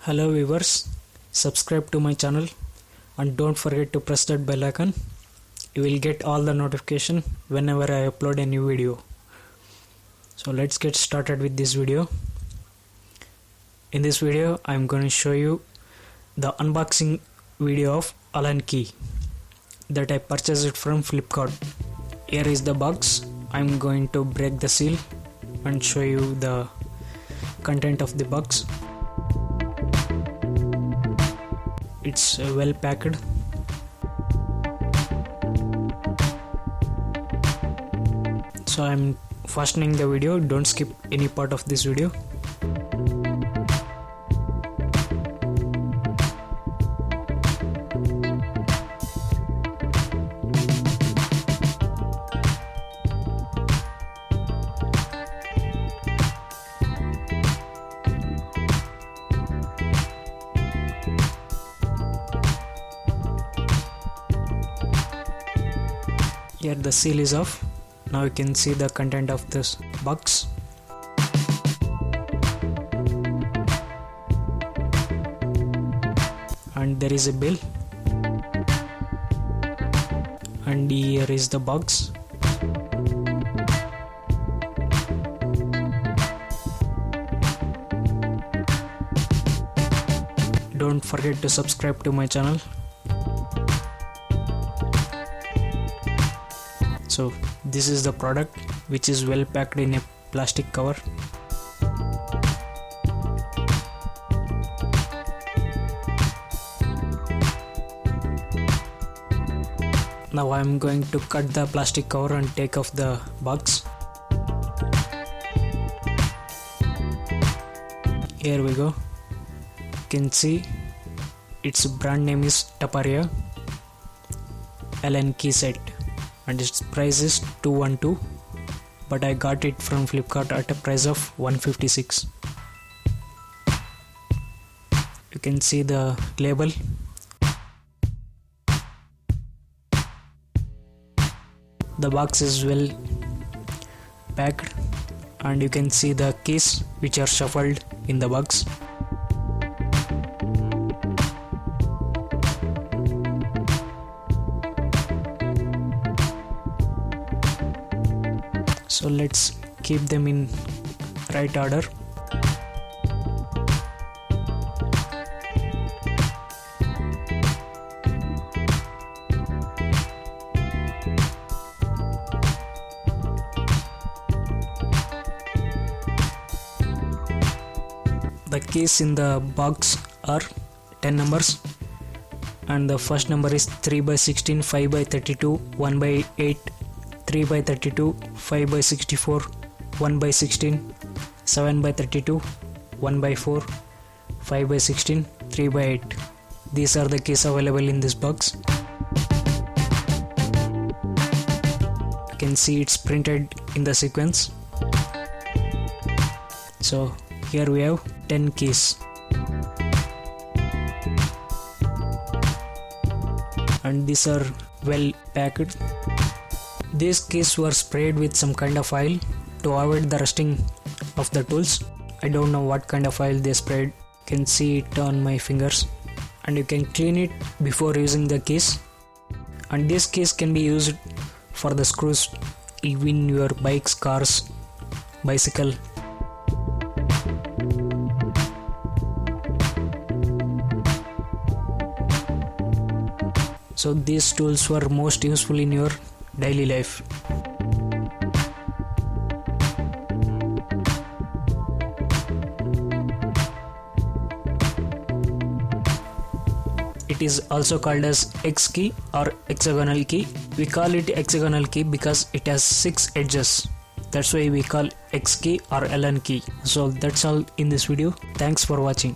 Hello viewers, subscribe to my channel and don't forget to press that bell icon. You will get all the notification whenever I upload a new video. So let's get started with this video. In this video I am going to show you the unboxing video of Hex Key that I purchased it from Flipkart. Here is the box. I am going to break the seal and show you the content of the box. It's well packed. So I'm fastening the video. Don't skip any part of this video. Here the seal is off. Now you can see the content of this box. And there is a bill. And here is the box. Don't forget to subscribe to my channel. So this is the product, which is well packed in a plastic cover. Now I am going to cut the plastic cover and take off the box. Here we go. You can see its brand name is Taparia Hex Key set. And its price is 212, but I got it from Flipkart at a price of 156. You can see the label. The box is well packed and you can see the keys which are shuffled in the box. So let's keep them in right order. The keys in the box are 10 numbers, and the first number is 3x16, 5x32, 1x8, 3x32, 5x64, 1x16, 7x32, 1x4, 5x16, 3x8. These are the keys available in this box. You can see it's printed in the sequence. So here we have 10 keys. And these are well packed. These keys were sprayed with some kind of oil to avoid the rusting of the tools. I don't know what kind of oil they sprayed. You can see it on my fingers. And you can clean it before using the keys. And these keys can be used for the screws in your bikes, cars, bicycle. So these tools were most useful in your daily life. It is also called as Hex Key or hexagonal key. We call it hexagonal key because it has 6 edges. That's why we call Hex Key or Hex Key. So that's all in this video. Thanks for watching.